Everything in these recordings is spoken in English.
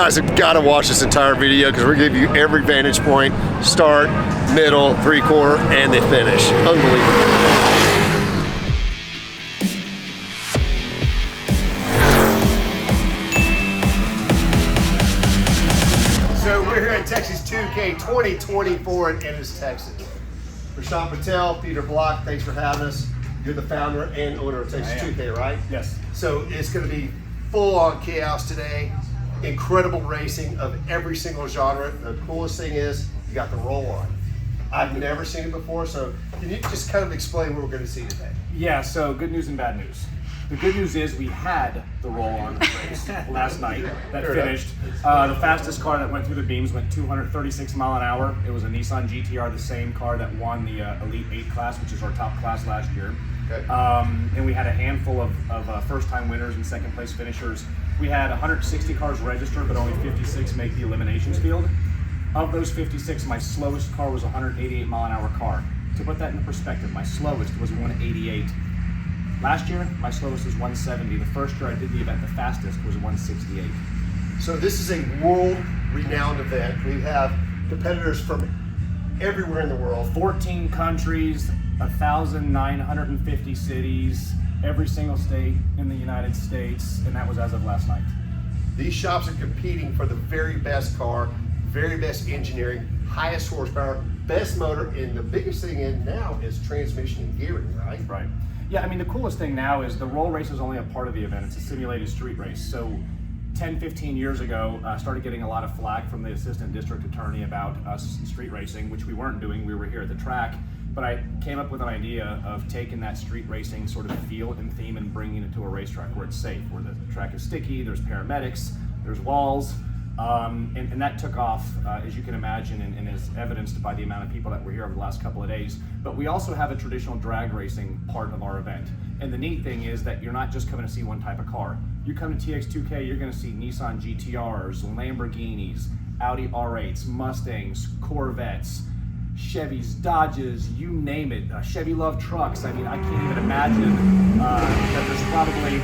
guys have got to watch this entire video because we're going to give you every vantage point, start, middle, three-quarter, and the finish. Unbelievable. So we're here at TX2K 2024 in Ennis, Texas. Prashant Patel, Peter Block, thanks for having us. You're the founder and owner of TX2K, right? Yes. So it's going to be full-on chaos today. Incredible racing of every single genre. The coolest thing is you got the roll-on. I've never seen it before, so can you just kind of explain what we're going to see today? Yeah, so good news and bad news. The good news is we had the roll-on race last night that finished. The fastest car that went through the beams went 236 mile an hour. It was a Nissan GTR, the same car that won the Elite 8 class, which is our top class last year. Okay. And we had a handful of first-time winners and second-place finishers. We had 160 cars registered, but only 56 make the eliminations field. Of those 56, my slowest car was a 188 mile an hour car. To put that in perspective, my slowest was 188. Last year, my slowest was 170. The first year I did the event, the fastest was 168. So this is a world-renowned event. We have competitors from everywhere in the world. 14 countries, 1,950 cities, every single state in the United States, and that was as of last night. These shops are competing for the very best car, very best engineering, highest horsepower, best motor, and the biggest thing in now is transmission and gearing, right? Right. Yeah, I mean, the coolest thing now is the roll race is only a part of the event. It's a simulated street race. So 10, 15 years ago, I started getting a lot of flack from the assistant district attorney about us street racing, which we weren't doing. We were here at the track. But I came up with an idea of taking that street racing sort of feel and theme and bringing it to a racetrack where it's safe, where the track is sticky, there's paramedics, there's walls. And that took off, as you can imagine, and is evidenced by the amount of people that were here over the last couple of days. But we also have a traditional drag racing part of our event. And the neat thing is that you're not just coming to see one type of car. You come to TX2K, you're going to see Nissan GTRs, Lamborghinis, Audi R8s, Mustangs, Corvettes, Chevys, Dodges, you name it. Chevy love trucks. I mean, I can't even imagine that there's probably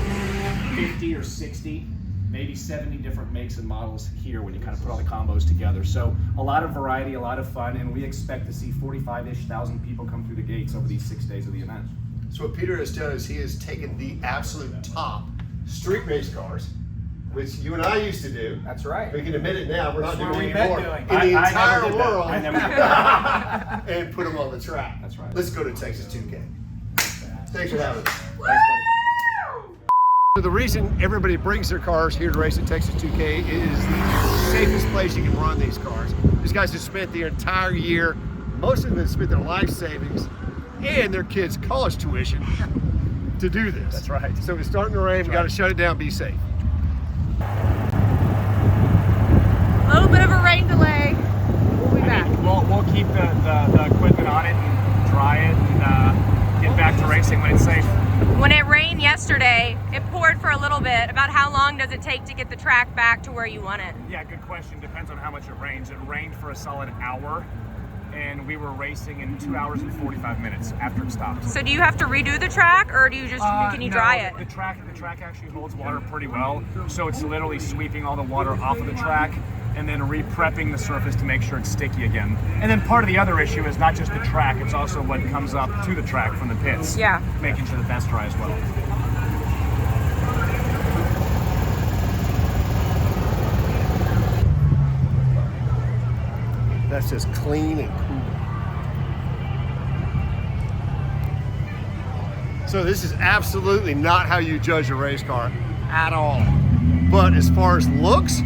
50 or 60 maybe 70 different makes and models here when you kind of put all the combos together. So a lot of variety, a lot of fun, and we expect to see 45-ish thousand people come through the gates over these 6 days of the event. So what Peter has done is he has taken the absolute top street race cars, which you and I used to do. That's right. We can admit it now, we're not doing it anymore. In the entire world. I never did that. And put them on the track. That's right. Let's go to TX2K. Thanks for having us. Thanks, buddy. The reason everybody brings their cars here to race at TX2K is the safest place you can run these cars. These guys have spent the entire year, most of them have spent their life savings and their kids' college tuition to do this. That's right. So it's starting to rain, we got to shut it down, be safe. A little bit of a rain delay. We'll be back. We'll keep the equipment on it and dry it and get back to racing when it's safe. When it rained yesterday, it poured for a little bit. About how long does it take to get the track back to where you want it? Yeah, good question. Depends on how much it rains. It rained for a solid hour, and we were racing in 2 hours and 45 minutes after it stopped. So do you have to redo the track, or do you just can you dry it? The track actually holds water pretty well, so it's literally sweeping all the water off of the track and then re-prepping the surface to make sure it's sticky again. And then part of the other issue is not just the track, it's also what comes up to the track from the pits. Yeah. Making sure the vents dry as well. That's just clean and cool. So this is absolutely not how you judge a race car at all. But as far as looks,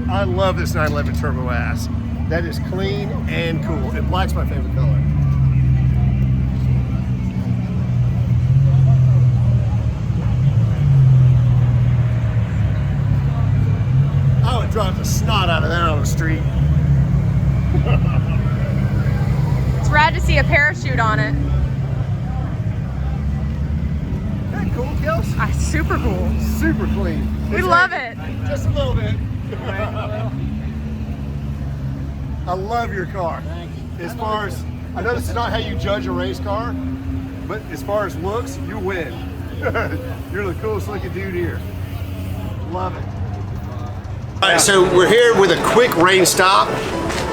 I love this 911 Turbo ass. That is clean and cool. And black's my favorite color. I would drive the snot out of that on the street. It's rad to see a parachute on it. Isn't that cool, Kels? Super cool. Super clean. We love it. Just a little bit. I love your car. Thank you. As far as, I know this is not how you judge a race car, but as far as looks, you win. You're the coolest looking dude here. Love it. All right, so we're here with a quick rain stop.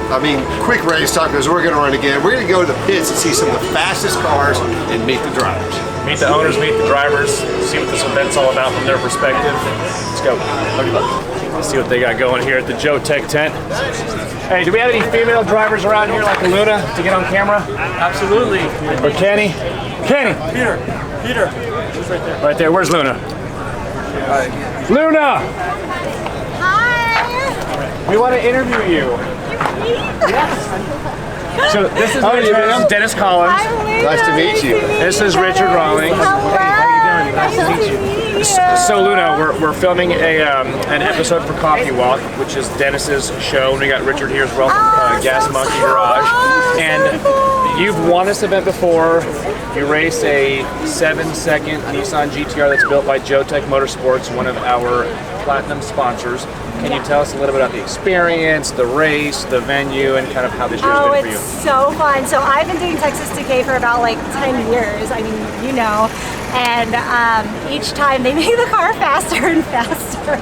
I mean, quick rain stop because we're going to run again. We're going to go to the pits and see some of the fastest cars and meet the drivers. Meet the owners, meet the drivers, see what this event's all about from their perspective. Let's go. Let's see what they got going here at the Joe Tech tent. Hey, do we have any female drivers around here like Luna to get on camera? Absolutely. Or Kenny? Kenny! Peter. She's right there. Right there. Where's Luna? Luna! Hi! We want to interview you. Yes. So this is Dennis Collins. Nice to meet you. This is Richard Rawling. Nice to meet you. So Luna, we're filming an episode for Coffee Walk, which is Dennis's show, and we got Richard here as well from Gas Monkey Garage. And you've won this event before. You race a 7-second Nissan GTR that's built by Joe Tech Motorsports, one of our platinum sponsors. Can you tell us a little bit about the experience, the race, the venue, and kind of how this year's been for you? It's so fun. So I've been doing TX2K for about like 10 years. I mean, you know. And each time they make the car faster and faster.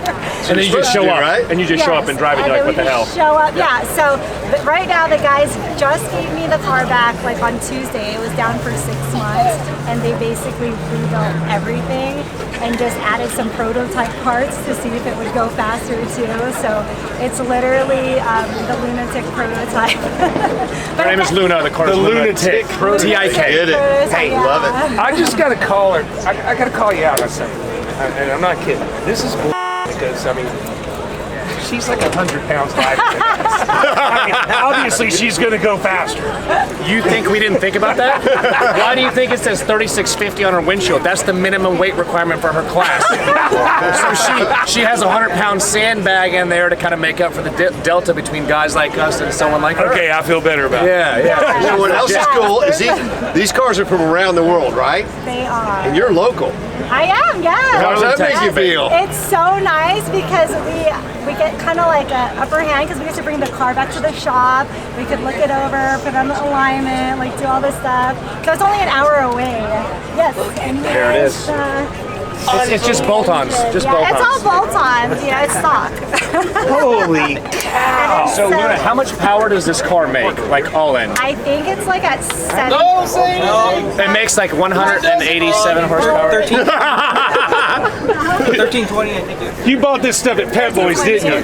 And then you just show up, right? And you just show up and drive it. You're like, what the hell? Show up, yeah. So but right now the guys just gave me the car back like on Tuesday. It was down for 6 months, and they basically rebuilt everything and just added some prototype parts to see if it would go faster too. So it's literally the lunatic prototype. Her name is Luna. The car is Lunatic. TIK. Get it. Hey, love it. I just gotta call her. I gotta call you out on something, and I'm not kidding. This is because I mean, she's like 100 pounds lighter than us. I mean, obviously, she's gonna go faster. You think we didn't think about that? Why do you think it says 3650 on her windshield? That's the minimum weight requirement for her class. So she has a 100-pound sandbag in there to kind of make up for the delta between guys like us and someone like her. Okay, I feel better about it. Yeah. You know what else is cool is these cars are from around the world, right? They are. And you're local. I am, yeah. How does that make you feel? It's so nice because we get kind of like an upper hand because we get to bring the car back to the shop. We could look it over, put on the alignment, like do all this stuff. So it's only an hour away. Yes. And There it is. It's just bolt-ons. Just bolt-ons. It's all bolt-ons. Yeah, it's stock. Holy cow! So Luna, how much power does this car make? Like all in? I think it's like at 7. It makes like 187 horsepower. 1320, I think. You bought this stuff at Pet Boys, didn't you?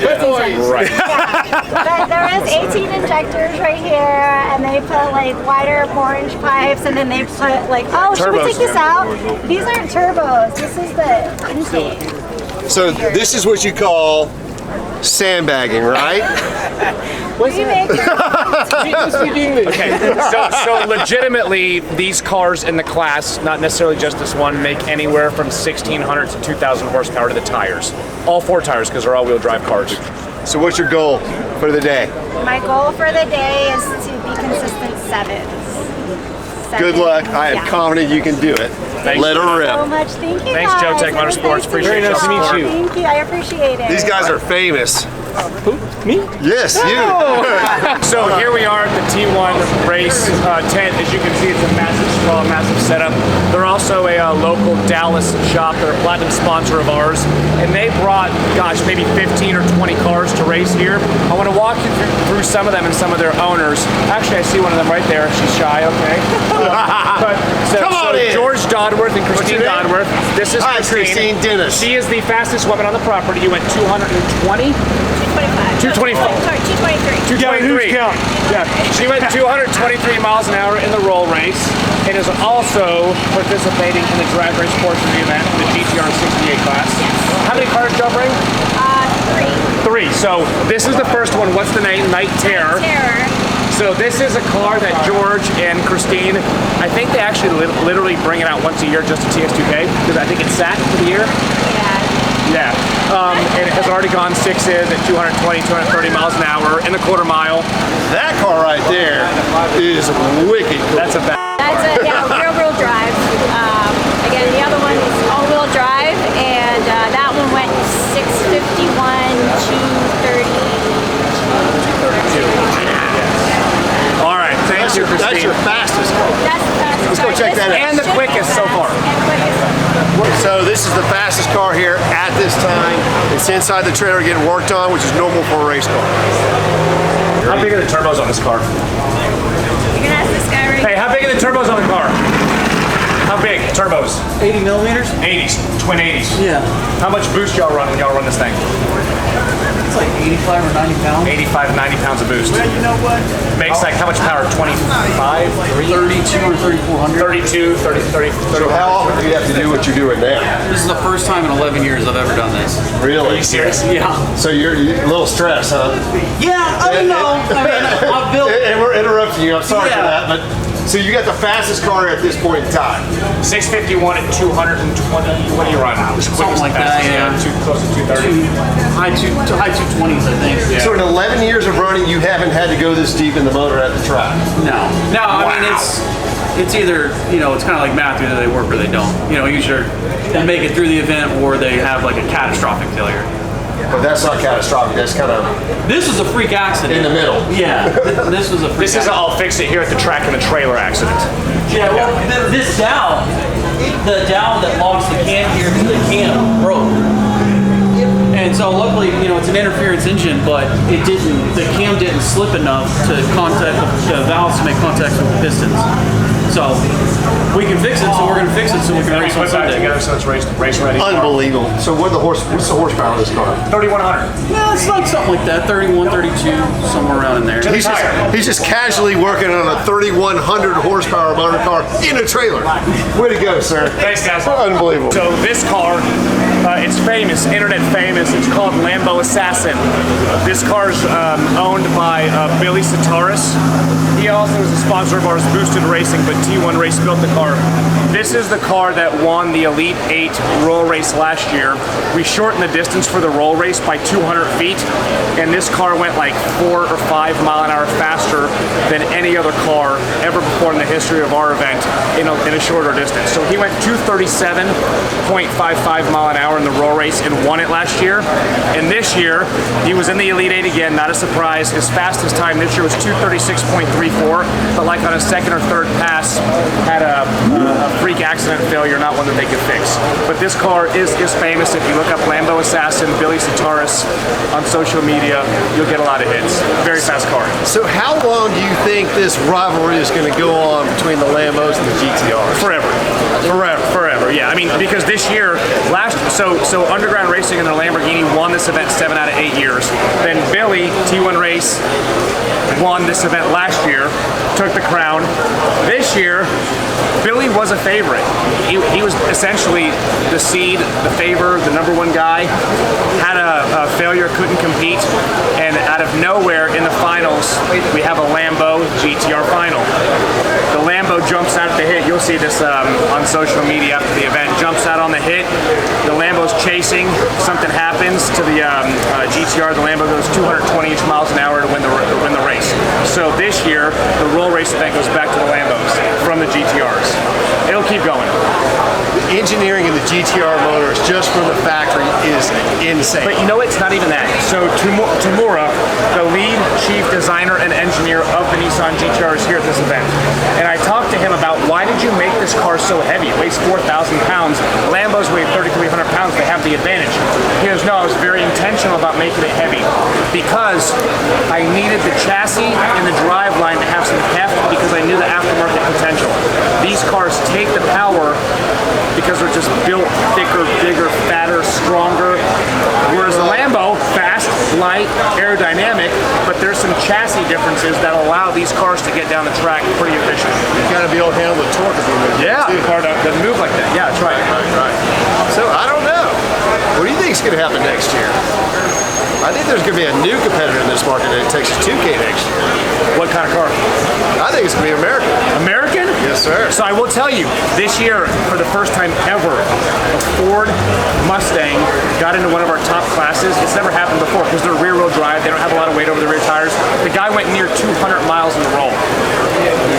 Right. Yeah. But there is 18 injectors right here, and they put like wider 4-inch pipes, and then they put like, oh, should we Turbos. take this out? These aren't turbos. This is the intake. So this is what you call sandbagging, right? We make Okay, so legitimately, these cars in the class, not necessarily just this one, make anywhere from 1,600 to 2,000 horsepower to the tires. All 4 tires, because they're all-wheel drive cars. So what's your goal for the day? My goal for the day is to be consistent 7s. Good luck. I am confident you can do it. Thanks. Let her rip. So much. Thank you. Thanks, Joe guys. Tech Motorsports. Nice Appreciate to you. meet Nice to meet you. Thank you. I appreciate it. These guys are famous. Who? Me? Yes, you. So here we are at the T1 race tent. As you can see, it's a massive sprawl, massive setup. They're also a local Dallas shop. They're a platinum sponsor of ours. And they brought, gosh, maybe 15 or 20 cars to race here. I want to walk you through some of them and some of their owners. Actually, I see one of them right there. She's shy, okay? Come on in. George Dodworth and Christine your name? Dodworth. This is Hi, Christine. Dennis. She is the fastest woman on the property. You went 220? 225. Sorry, 223. 223. Yeah. She went 223 miles an hour in the roll race and is also participating in the drag race portion of the event, the GTR 68 class. Yes. How many cars did y'all bring? 3. 3. So this is the first one. What's the name? Night Terror. Terror. So this is a car that George and Christine, I think they actually literally bring it out once a year just to TX2K because I think it's sat for the year. Yeah. Yeah. And it has already gone 6s at 220, 230 miles an hour in the quarter mile. That car right there is wicked cool. That's a bad. That's a rear-wheel drive. Again, the other one is all-wheel drive, and that one went 651, 230. All right, thank you, Christine. That's your fastest car. That's the fastest. Let's go check that out. And the quickest so far. And quickest. So this is the fastest car here at this time. It's inside the trailer getting worked on, which is normal for a race car. How big are the turbos on this car? You can ask this guy right Hey, how big are the turbos on the car? How big? Turbos? 80 millimeters? 80s, twin 80s. Yeah. How much boost y'all run when y'all run this thing? It's like 85 or 90 pounds. 85, 90 pounds of boost. Well, you know what? Makes like how much power? 25? 32 or 3400. 32, 30, 30, 30. So how often do you have to do what you're doing now? This is the first time in 11 years I've ever done this. Really? Are you serious? Yeah. So you're a little stressed, huh? Yeah, I don't know. I mean, I've built. And we're interrupting you. I'm sorry for Yeah. that, but so you got the fastest car at this point in time. 651 at 220. What do you run? Something like that, yeah. Close to 230. High 220s, I think. Yeah. So in 11 years of running, you haven't had to go this deep in the motor at the track. No. No, I mean, it's either, you know, it's kind of like math, either they work or they don't. You know, usually they make it through the event or they have like a catastrophic failure. But that's not catastrophic. That's kind of This was a freak accident. in the middle. Yeah, this was a freak This is accident. I'll fix it here at the track in the trailer accident. Yeah, well, this dowel, the dowel that locks the cam here to the cam broke. And so luckily, you know, it's an interference engine, but it didn't, the cam didn't slip enough to contact the valves to make contact with the pistons. So we can fix it, so we're gonna fix it so we can Then we race on put back Sunday. together so it's race ready. Unbelievable. So what's the horsepower of this car? 3100. Yeah, it's like something like that, 31, 32, somewhere around in there. He's just casually working on a 3,100 horsepower motor car in a trailer. Way to go, sir. Thanks, guys. Unbelievable. So this car, it's famous, internet famous. It's called Lambo Assassin. This car's owned by Billy Sataris. He also is a sponsor of ours, Boosted Racing, but T1 Race built the car. This is the car that won the Elite 8 roll race last year. We shortened the distance for the roll race by 200 feet, and this car went like 4 or 5 mile an hour faster than any other car ever before in the history of our event in a shorter distance. So he went 237.55 mile an hour in the roll race and won it last year. And this year, he was in the Elite 8 again, not a surprise. His fastest time this year was 236.34, but like on a second or third pass, had a freak accident failure, not one that they could fix. But this car is famous. If you look up Lambo Assassin, Billy Sataris on social media, you'll get a lot of hits. Very fast car. So how long do you think this rivalry is going to go on between the Lambos and the GTRs? Forever. Yeah, I mean, because this year, so Underground Racing and the Lamborghini won this event 7 out of 8 years. Then Billy, T1 Race, won this event last year, took the crown. This year, Billy was a favorite. He was essentially the seed, the favor, the #1 guy. Had a failure, couldn't compete, and out of nowhere in the finals, we have a Lambo GTR final. The Lambo jumps out at the hit. You'll see this on social media after the event. Jumps out on the hit. The Lambo's chasing. Something happens to the GTR. The Lambo goes 220 miles an hour to win the race. So this year, the roll race event goes back to the Lambos from the GTRs. It'll keep going. The engineering in the GTR motors just from the factory is insane. But you know, it's not even that. So Tamura, the lead chief designer and engineer of the Nissan GTR, is here at this event. And I talked to him about, why did you make this car so heavy? It weighs 4,000 pounds. Lambos weigh 3,300 pounds. They have the advantage. He goes, no, I was very intentional about making it heavy because I needed the chassis and the driveline to have some heft because I knew the aftermarket potential. These cars take the power because they're just built thicker, bigger, fatter, stronger. Whereas the Lambo, fast, light, aerodynamic, but there's some chassis differences that allow these cars to get down the track pretty efficient. You got to be able to handle the torque as we move. Yeah, the car doesn't move like that. Yeah, that's right. Right. So I don't know. What do you think is going to happen next year? I think there's going to be a new competitor in this market at TX2K next year. What kind of car? I think it's going to be American. American? Yes, sir. So I will tell you, this year, for the first time ever, a Ford Mustang got into one of our top classes. It's never happened before because they're rear-wheel drive. They don't have a lot of weight over the rear tires. The guy went near 200 miles in the roll.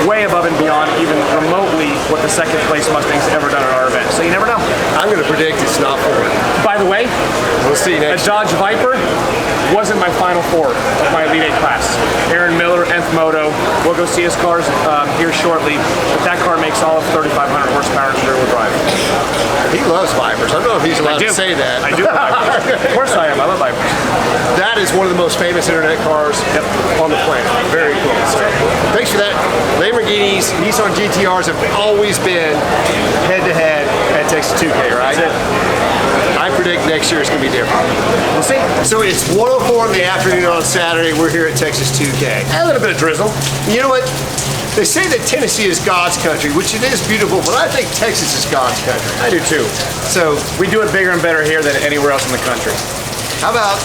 Way above and beyond even remotely what the second place Mustang's ever done at our event. So you never know. I'm going to predict it's not Ford. By the way, We'll see a next year. Dodge Viper wasn't my final four of my Elite 8 class. Aaron Miller, Nth Moto, we'll go see his cars here shortly, but that car makes all of 3,500 horsepower in rear-wheel drive. He loves Vipers. I don't know if he's allowed to say that. I do love Vipers. Of course I am. I love Vipers. That is one of the most famous internet cars on the planet. Very cool. So, thanks for that. Lamborghinis, Nissan GTRs have always been head-to-head at Texas 2K, right? That's it. I predict next year is going to be different. We'll see. So it's 1:04 in the afternoon on Saturday. We're here at Texas 2K. A little bit of drizzle. You know what? They say that Tennessee is God's country, which it is beautiful, but I think Texas is God's country. I do too. So We do it bigger and better here than anywhere else in the country. how about,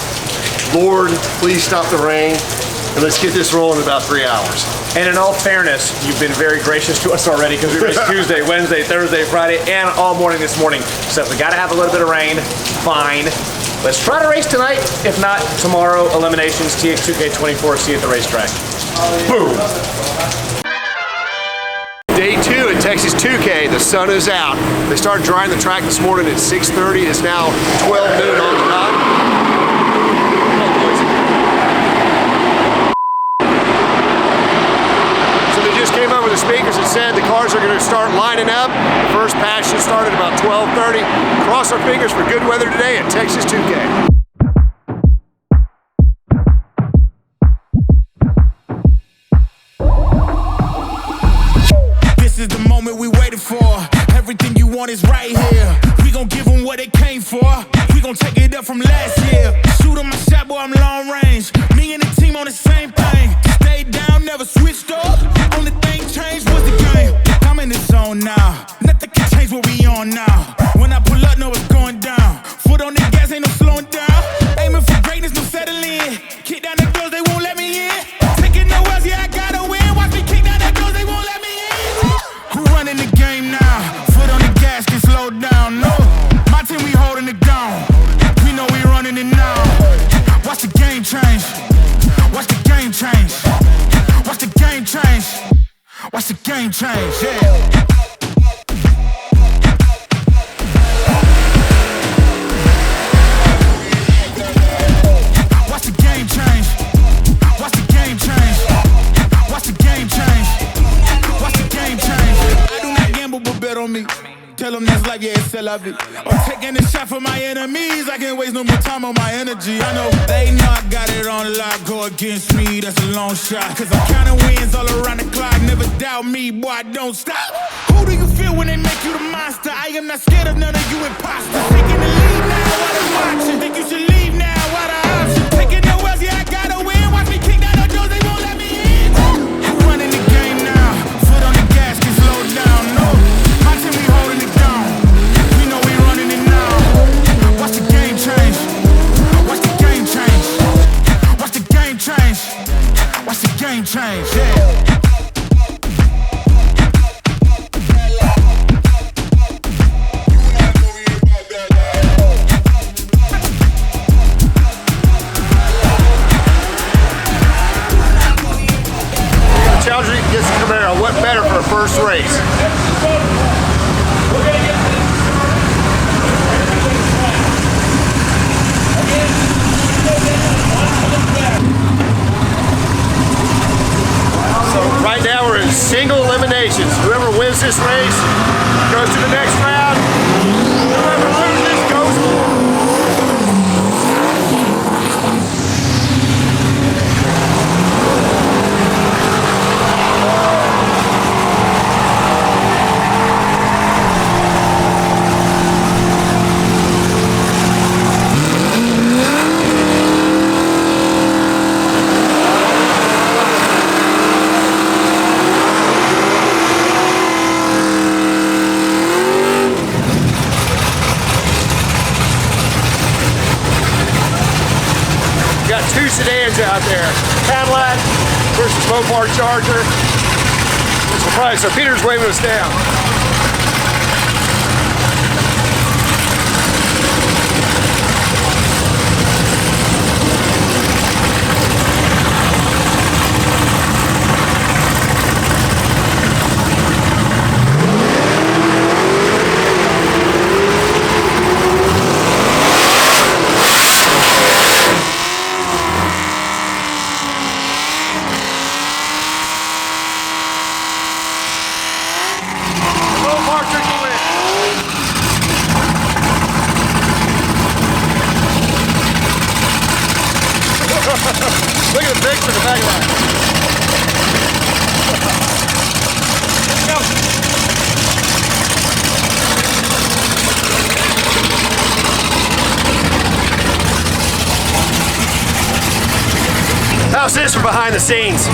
Lord, please stop the rain, and let's get this rolling in about 3 hours. And in all fairness, you've been very gracious to us already because we raced Tuesday, Wednesday, Thursday, Friday, and all morning this morning. So if we got to have a little bit of rain, fine. Let's try to race tonight. If not, tomorrow, eliminations, TX2K 24, see you at the racetrack. Boom. Day 2 at Texas 2K, the sun is out. They started drying the track this morning at 6:30. It's now 12 noon on the dot. So they just came up with the speakers and said the cars are going to start lining up. The first pass should start at about 12:30. Cross our fingers for good weather today at Texas 2K. This is the moment we waited for. Everything you want is right here. We gon' give them what they came for. We gon' take it up from last year. Shoot 'em my shot, boy, I'm long range. Me and the team on the same thing. Stayed down, never switched up. Only thing changed was the game. I'm in the zone now. Nothing can change what we on now. When I pull up, know it's going down. Foot on the gas, ain't no slowing down. Aiming for greatness, no settling. Kick down the doors, they won't let me in. Taking no else, yeah, I gotta win. Watch me kick down the doors, they won't let me in. Who running the game now? Foot on the gas, can slow down. No, my team, we holding it down. We know we running it now. Watch the game change. Watch the game change. Watch the game change. Watch the game change. Yeah. Watch the game change. Watch the game change. Watch the game change. Watch the game change. I do not gamble, but bet on me. Tell them that's life, yeah, it's still of it. I'm taking a shot for my enemies. I can't waste no more time on my energy. I know they know I got it on lock. Go against me, that's a long shot. Cause I'm counting wins all around the clock. Never doubt me, boy, I don't stop. Who do you feel when they make you the monster? I am not scared of none of you imposters. Taking the lead now while they watching. Think you should leave now while the option. Taking no else, yeah, I gotta win. Watch me kick down the doors, they won't let me in. You running the game now. Foot on the gas, can slow down. No, my team, we holding it down. We know we running it now. Watch the game change. Watch the game change. Watch the game change. Watch the game change. Yeah. Challenger gets the Camaro. What better for a first race? So right now we're in single eliminations. Whoever wins this race goes to the next round. Whoever loses goes home. Got two sedans out there. Cadillac versus Mopar Charger. Surprise, so Peter's waving us down. Look at the picture in the back of that. How's this for behind the scenes?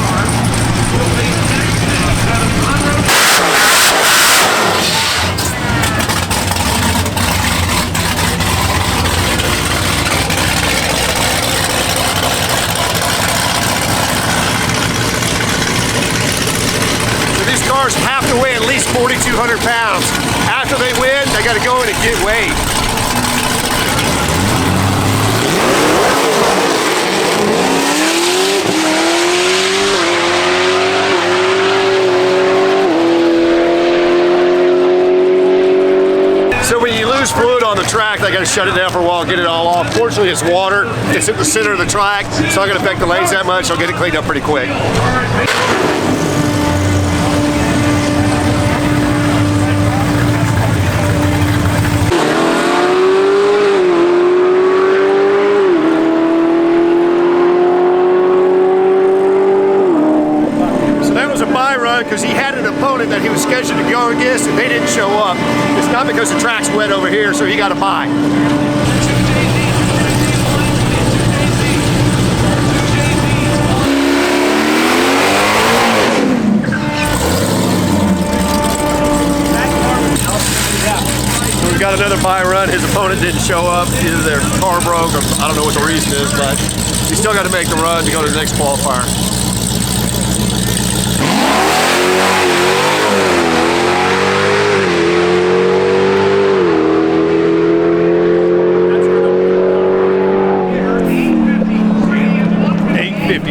So these cars have to weigh at least 4,200 pounds. After they win, they got to go in and get weighed. So when you lose fluid on the track, they got to shut it down for a while, get it all off. Fortunately, it's water. It's at the center of the track. It's not going to affect the lanes that much. I'll get it cleaned up pretty quick. Because he had an opponent that he was scheduled to go against and they didn't show up. It's not because the track's wet over here, so he got a bye. So we got another bye run. His opponent didn't show up. Either their car broke or I don't know what the reason is, but he still got to make the run to go to the next qualifier.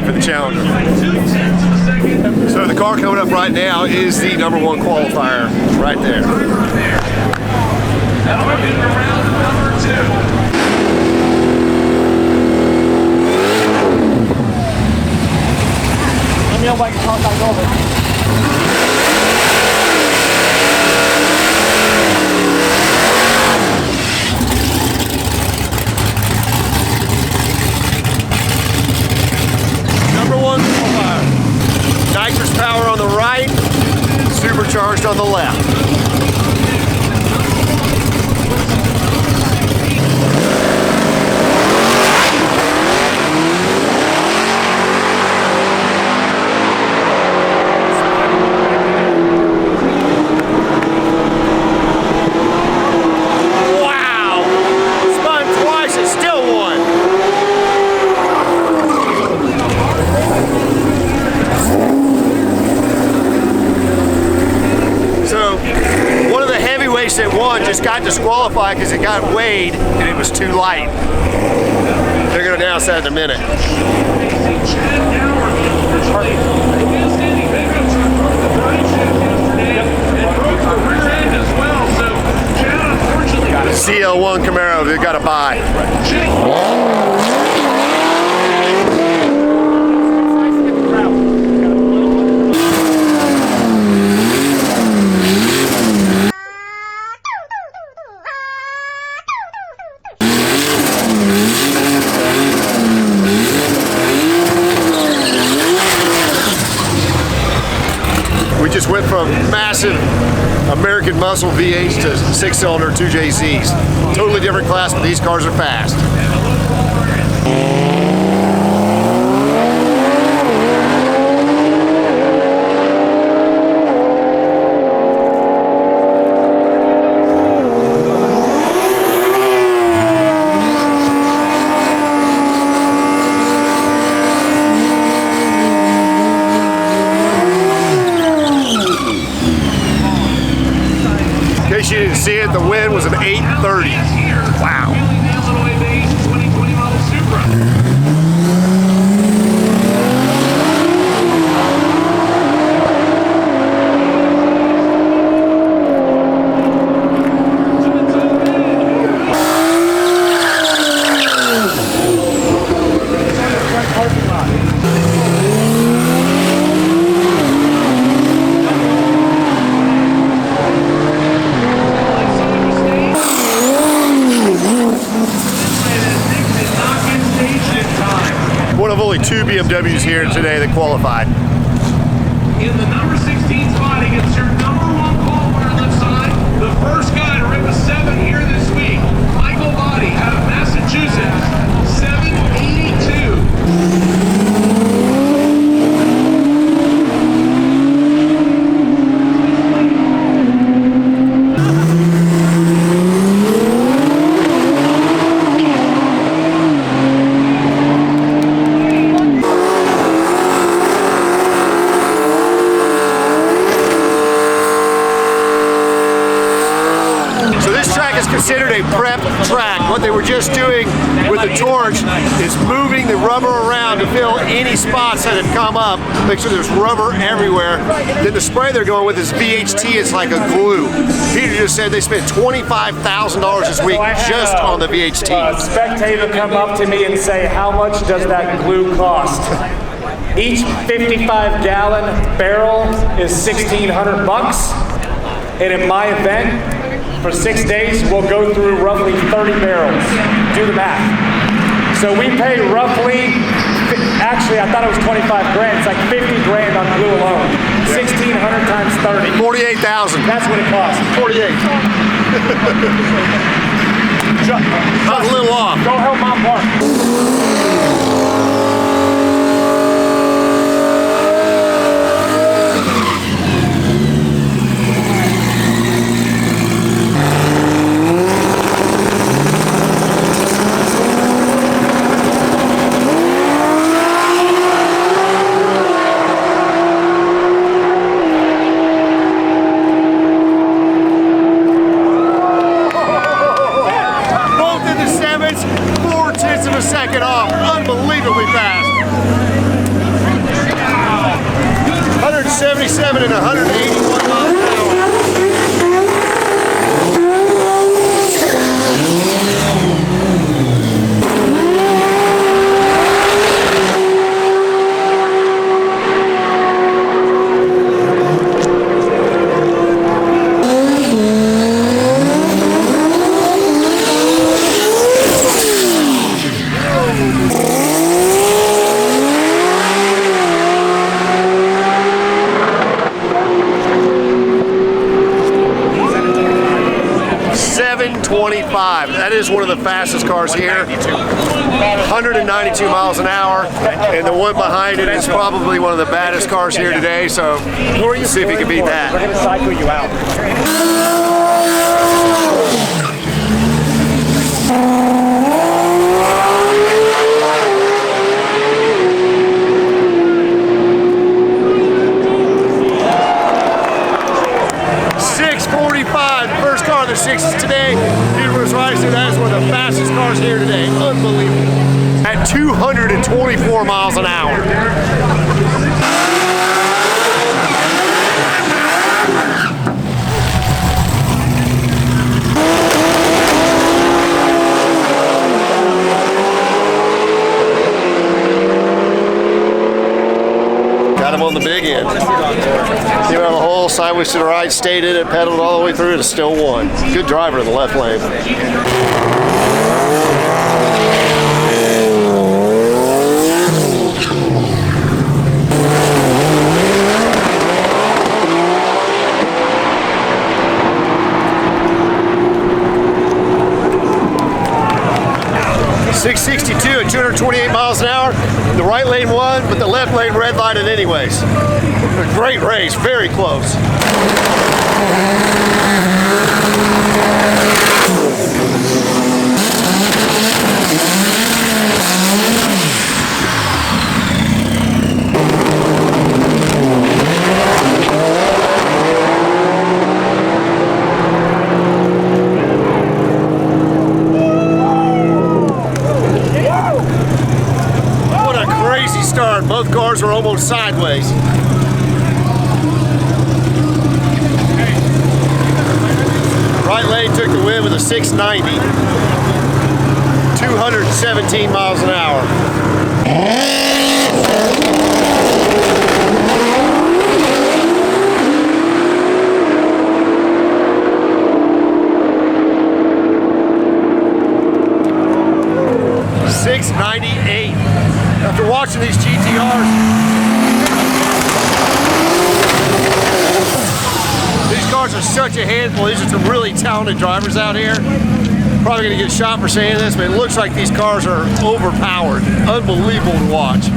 For the Challenger. So the car coming up right now is the #1 qualifier right there. Round number 2. Let me know if I can talk back over. Nitrous power on the right, supercharged on the left. Wow! Spun twice, it still won. That won just got disqualified because it got weighed and it was too light. They're going to announce that in a minute. CL1 Camaro, they've got to buy. Just went from massive American muscle V8s to 6-cylinder 2JZs. Totally different class, but these cars are fast. In case you didn't see it, the win was an 830. Wow. 2 BMWs here today that qualified. In the number 16 spot, he gets your number 1 pole winner left side. The first guy to rip a 7 here this week, Michael Body out of Massachusetts, 782. Considered a prep track. What they were just doing with the torch is moving the rubber around to fill any spots that have come up, make sure there's rubber everywhere. Then the spray they're going with is VHT. It's like a glue. Peter just said they spent $25,000 this week just on the VHT. A spectator come up to me and say, how much does that glue cost? Each 55-gallon barrel is $1,600, and in my event, for 6 days, we'll go through roughly 30 barrels. Do the math. So we pay roughly, actually I thought it was 25 grand. It's like 50 grand on glue alone. 1,600 times 30. 48,000. That's what it costs. 48. I was a little off. Go help Mom park. Second off, unbelievably fast. 177 and 181 miles an hour. That is one of the fastest cars here. 192 miles an hour, and the one behind it is probably one of the baddest cars here today, so see if he can beat that. We're going to cycle you out. 6:45, the first car of the 6s today. Universe Riser, that is one of the fastest cars here today. Unbelievable. At 224 miles an hour. Got him on the big end. Came out of the hole, sideways to the right, stayed in it, pedaled all the way through, and still won. Good driver in the left lane. .662 at 228 miles an hour. The right lane won, but the left lane red lighted anyways. A great race, very close. Start. Both cars were almost sideways. Right lane took the win with a 690. 217 miles an hour. 698. After watching watching these GTRs. These cars are such a handful. These are some really talented drivers out here. Probably gonna get shot for saying this, but it looks like these cars are overpowered. Unbelievable to watch.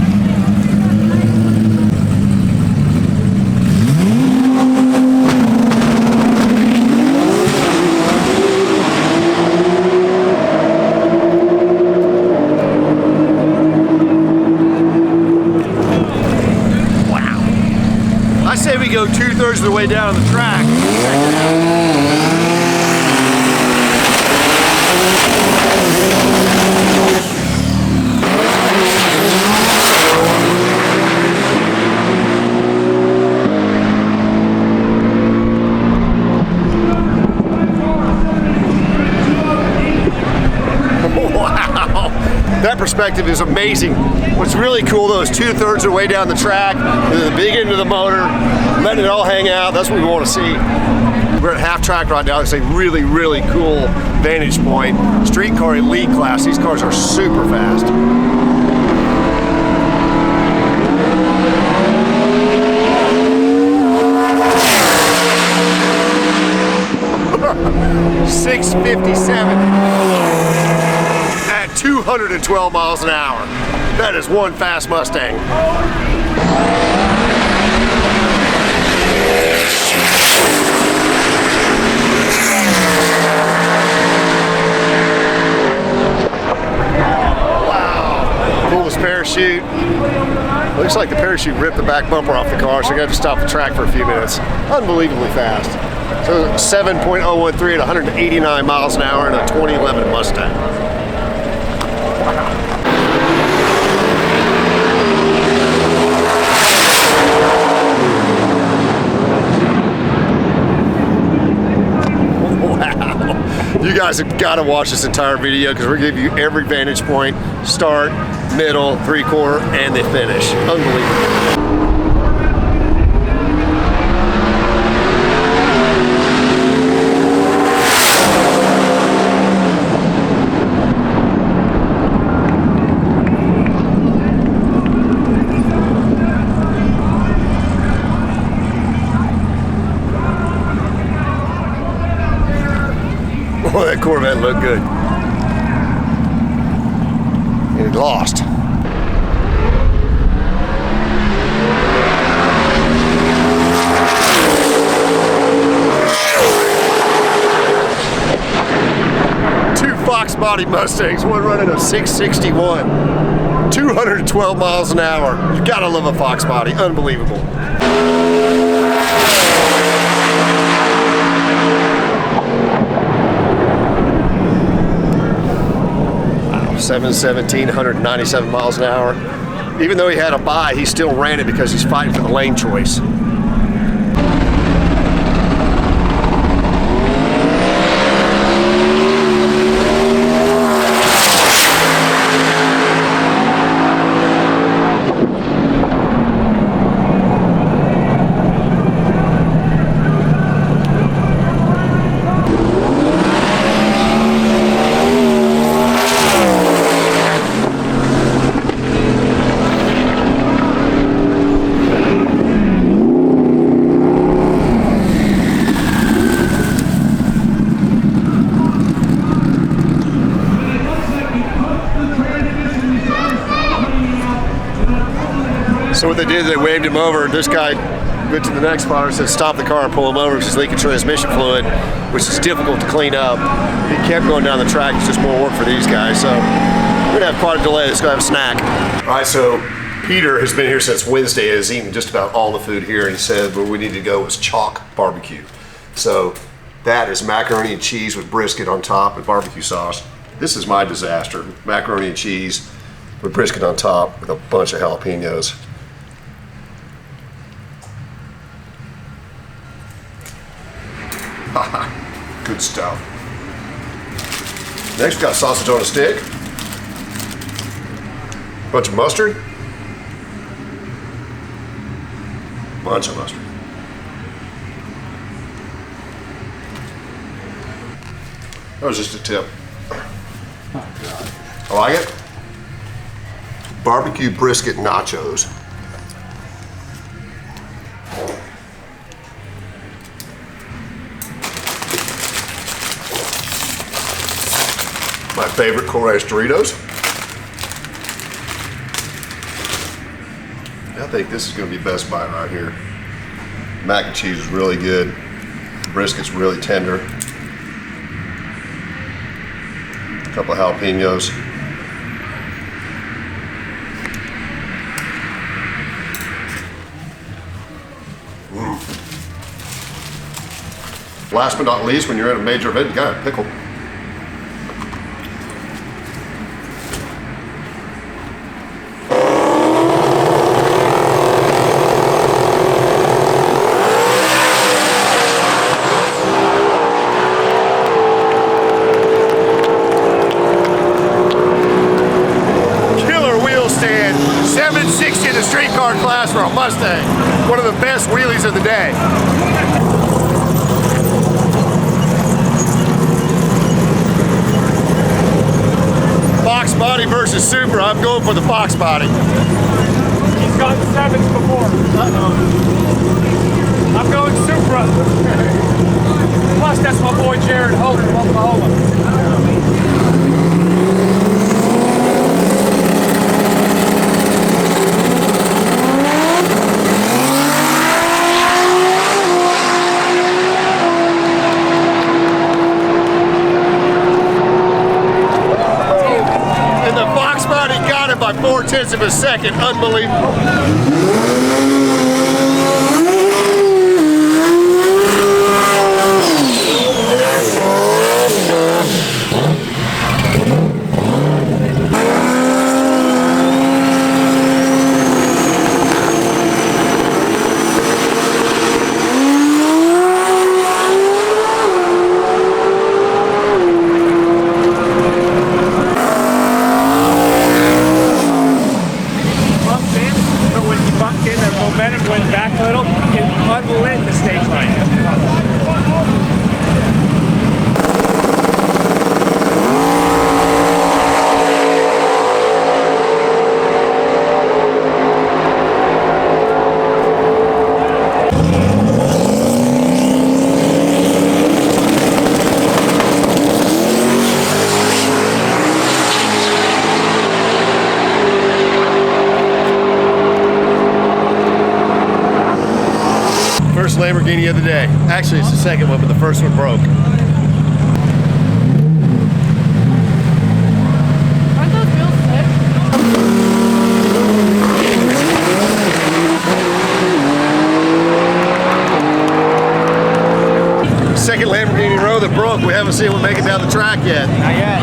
I say we go 2/3 of the way down the track. Wow, that perspective is amazing. What's really cool though is 2/3 of the way down the track, the big end of the motor, letting it all hang out. That's what we want to see. We're at half track right now. It's a really, really cool vantage point. Street car elite class. These cars are super fast. .657 at 212 miles an hour. That is one fast Mustang. Wow. Coolest parachute. Looks like the parachute ripped the back bumper off the car, so I got to stop the track for a few minutes. Unbelievably fast. So 7.013 at 189 miles an hour in a 2011 Mustang. Wow. You guys have got to watch this entire video because we're going to give you every vantage point, start, middle, 3/4, and the finish. Unbelievable. Oh, that Corvette looked good. And it lost. Two Fox body Mustangs, one running a 661. 212 miles an hour. You gotta love a Fox body, unbelievable. 717, 197 miles an hour. Even though he had a bye, he still ran it because he's fighting for the lane choice. So what they did, they waved him over. This guy went to the next spotter and said, stop the car and pull him over because he's leaking transmission fluid, which is difficult to clean up. He kept going down the track. It's just more work for these guys. So we're gonna have quite a delay. Let's go have a snack. All right, so Peter has been here since Wednesday, has eaten just about all the food here, and he said where we need to go was Chalk Barbecue. So that is macaroni and cheese with brisket on top and barbecue sauce. This is my disaster. Macaroni and cheese with brisket on top with a bunch of jalapenos. Good stuff. Next we got sausage on a stick. Bunch of mustard. Bunch of mustard. That was just a tip. Oh, God. I like it. barbecue brisket nachos. My favorite Cool Ranch Doritos. I think this is going to be best buy right here. Mac and cheese is really good. Brisket's really tender. A couple of jalapenos. Last but not least, when you're at a major event, you got a pickle. For a Mustang, one of the best wheelies of the day. Box body versus Supra. I'm going for the box body. He's gone 7s before. I'm going Supra. Plus, that's my boy Jared Holt from Oklahoma. By 0.4 of a second, unbelievable. Went back a little, it unlit the stage line. First Lamborghini of the day. Actually, it's the second one, but the first one broke. Aren't those wheels thick? Second Lamborghini row that broke. We haven't seen one make it down the track yet. Not yet.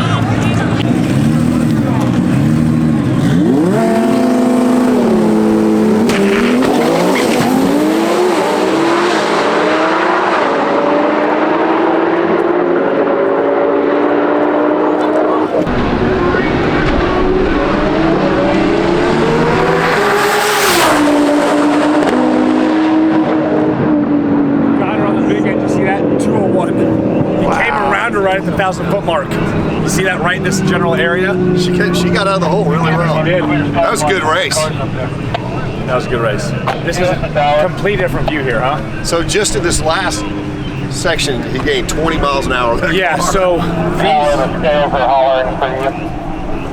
Right at the 1,000-foot mark. You see that right in this general area? She got out of the hole really well. She did. That was a good race. That was a good race. This is a complete different view here, huh? So just in this last section, he gained 20 miles an hour. Yeah, so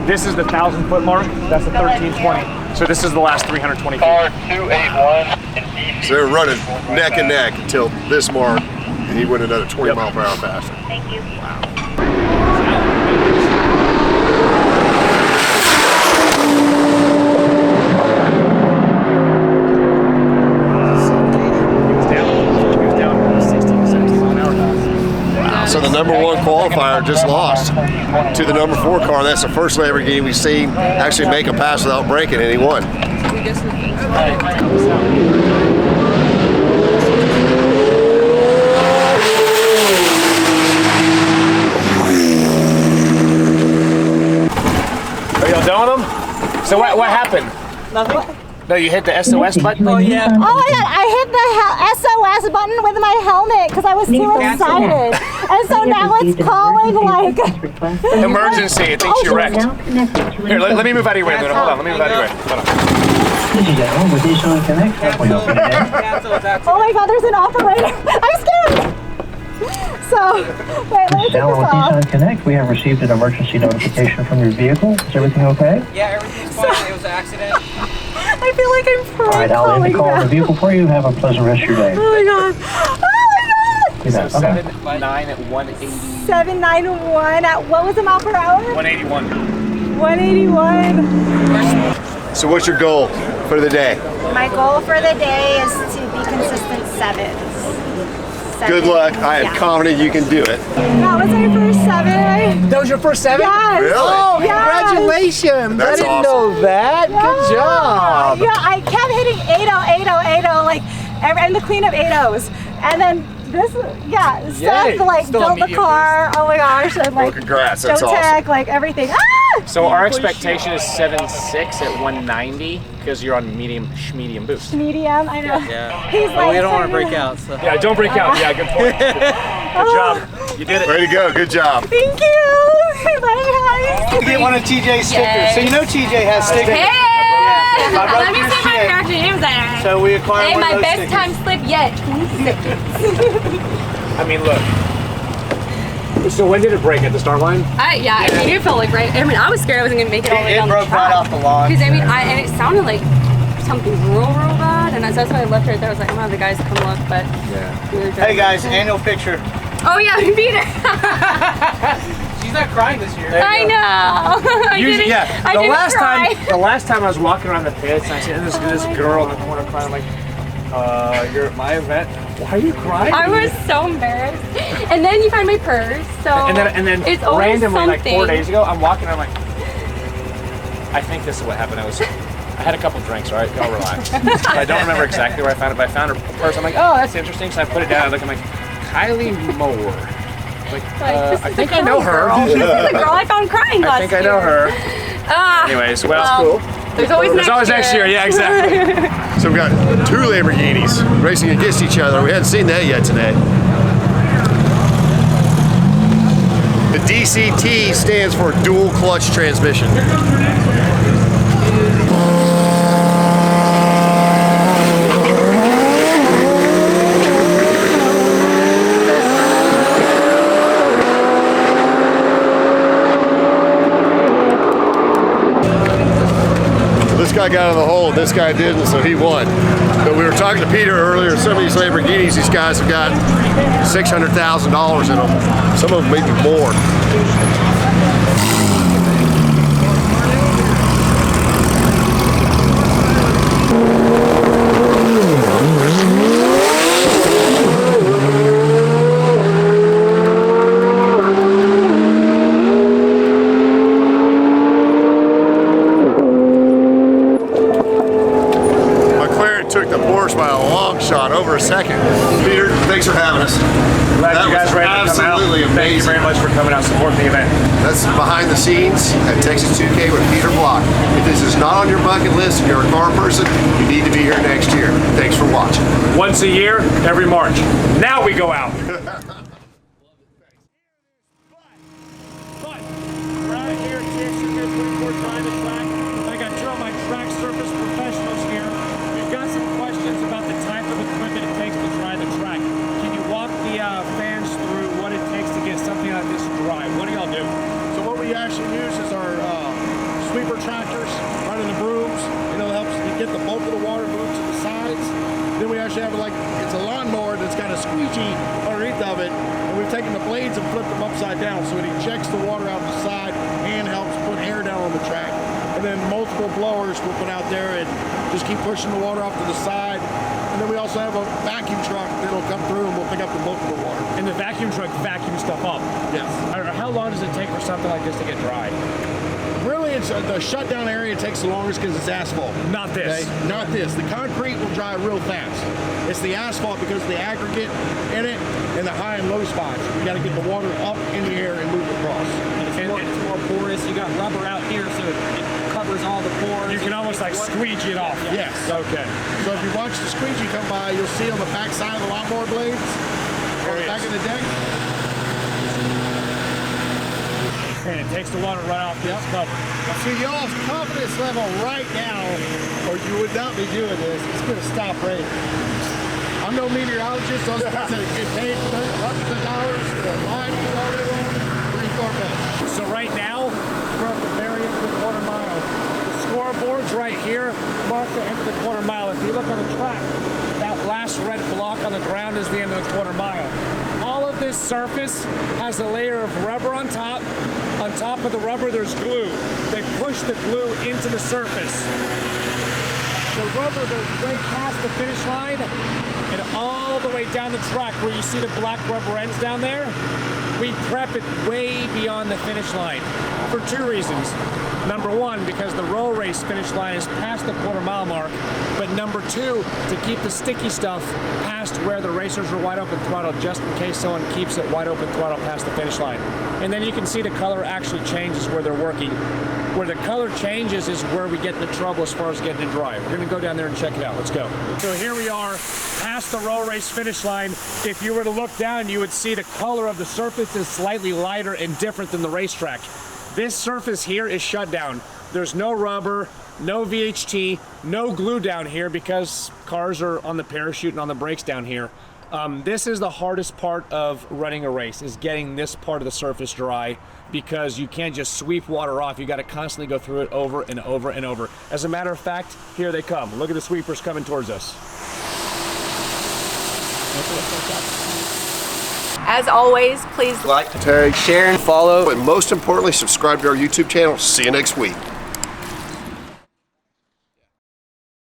this is the 1,000-foot mark. That's the 1320. So this is the last 320 feet. So they were running neck and neck until this mark, and he went another 20 mile per hour faster. Thank you. Wow. So the number one qualifier just lost to the number 4 car. That's the first Lamborghini we've seen actually make a pass without braking, and he won. Are y'all done with them? So what happened? Nothing. No, you hit the SOS button? Oh yeah. Oh my god, I hit hit the SOS button with my helmet because I was too excited. And so now it's calling like Emergency. It thinks you're wrecked. Here, let me move out of your way, Luna. Hold on. Let me move out of your way. Hold on. Oh my God, there's an operator. I'm scared. So, wait, let me take this off. Connect, we have received an emergency notification from your vehicle. Is everything okay? Yeah, everything's fine. It was an accident. I feel like I'm prank All right, I'll end the call on the vehicle for you. Have a pleasant rest of your day. Oh my God. Oh my God. You bet. So Okay. 7.9 at 180. 791 at what was the mile per hour? 181. 181. So what's your goal for the day? My goal for the day is to be consistent sevens. Good luck. I am confident you can do it. That was my first 7. That was your first 7? Yes. Really? Oh, Yes. congratulations! That's I didn't awesome. know that. Good job. Yeah, I kept hitting 80, 80, 80, like, I'm the queen of 8-0s. And then this, Seth, like, Still a built the medium car. Oh my gosh. And, like, congrats. That's Joe awesome. Tech, like, everything. Ah! So our expectation is 7.6 at 190 because you're on medium boost. Medium, I know. Yeah. He's But like, we don't want to break out. So. Yeah, don't break out. Yeah, good point. Good job. You did it. Way to go. Good job. Thank you. Bye, guys. You get one of TJ's stickers. So you know TJ has stickers. Hey! My brother Let me used see my shit. character names there. So we acquired Hey, one of my those best stickers. time slip yet. 20 seconds. I mean, look. So when did it break? At the start line? Yeah, I mean, it felt like right. I mean, I was scared I wasn't gonna make it all the way It down the broke track. right off the lawn. Because I mean, and it sounded like something real bad, and that's why I left right there. I was like, I'm gonna have the guys come look, but we were Hey guys, annual picture. Oh yeah, we beat it. She's not crying this year. I know. I didn't. I The didn't last cry. time, the last time I was walking around the pits, and I see this girl in the corner crying. I'm like, you're at my event. Why are you crying? I was so embarrassed. And then you find my purse. So And then it's always randomly, like 4 something. days ago, I'm walking. I'm like, I think this is what happened. I had a couple drinks. All right, y'all relax. I don't remember exactly where I found it, but I found her purse. I'm like, oh, that's interesting. So I put it down. I look. I'm like, Kylie Moore. Like, This I is think the I know her. girl. This is the girl I found crying last I think I year. know her. Ah, Anyways, well, There's always next year. Yeah, exactly. So we've got 2 Lamborghinis racing against each other. We hadn't seen that yet today. The DCT stands for dual clutch transmission. This guy got out of the hole, this guy didn't, so he won. But we were talking to Peter earlier, some of these Lamborghinis, these guys have got $600,000 in them. Some of them maybe more. Took the Porsche by a long shot, over a second. Peter, thanks for having us. Glad That you guys was were able to come out. absolutely Thank you amazing. very much for coming out supporting the event. That's behind the scenes at Texas 2K with Peter Block. If this is not on your bucket list, if you're a car person, you need to be here next year. Thanks for watching. Once a year, every March. Now we go out. But right here at TX2K 24 time and track, I got two of my track surface professionals here. We've got some questions about the type of equipment it takes to dry the track. Can you walk the fans through what it takes to get something like this dry? What do y'all do? So what we actually use is our sweeper tractors, running the brooms. Helps to get the bulk of the water moved to the sides. Then we actually have it's a lawnmower that's got a squeegee underneath of it, and we've taken the blades and flipped them upside down so it ejects the water out the side and helps put air down on the track. And then multiple blowers we'll put out there and just keep pushing the water off to the side. And then we also have a vacuum truck that'll come through and we'll pick up the bulk of the water. And the vacuum truck vacuums stuff up. Yes. I don't know, how long does it take for something like this to get dry? Really, it's the shutdown area takes the longest because it's asphalt. Not this. Okay? Not this. The concrete will dry real fast. It's the asphalt because of the aggregate in it and the high and low spots. You got to get the water up in the air and move it across. It's more porous. You got rubber out here, so it cuts covers all the pores. You can almost like squeegee it off. Yes. Okay. So if you watch the squeegee come by, you'll see on the back side of the lawnmower blades, on the back of the deck. And it takes the water right off this cover. So y'all's confidence level right now, or you would not be doing this, it's going to stop raining. I'm no meteorologist, so I was about to get paid for hundreds of dollars to lie to you all day long. 3-4 minutes. So right now, we're at the very end of the quarter mile. The scoreboard's right here, mark the end of the quarter mile. If you look on the track, that last red block on the ground is the end of the quarter mile. All of this surface has a layer of rubber on top. On top of the rubber, there's glue. They push the glue into the surface. The rubber goes way past the finish line and all the way down the track where you see the black rubber ends down there. We prep it way beyond the finish line for 2 reasons. Number 1, because the roll race finish line is past the quarter mile mark. But number 2, to keep the sticky stuff past where the racers are wide open throttle, just in case someone keeps it wide open throttle past the finish line. And then you can see the color actually changes where they're working. Where the color changes is where we get into trouble as far as getting it dry. We're gonna go down there and check it out. Let's go. So here we are past the roll race finish line. If you were to look down, you would see the color of the surface is slightly lighter and different than the racetrack. This surface here is shut down. There's no rubber, no VHT, no glue down here because cars are on the parachute and on the brakes down here. This is the hardest part of running a race, is getting this part of the surface dry, because you can't just sweep water off. You got to constantly go through it over and over and over. As a matter of fact, here they come. Look at the sweepers coming towards us. As always, please Like, tag, Share and follow. but most importantly, subscribe to our YouTube channel. See you next week.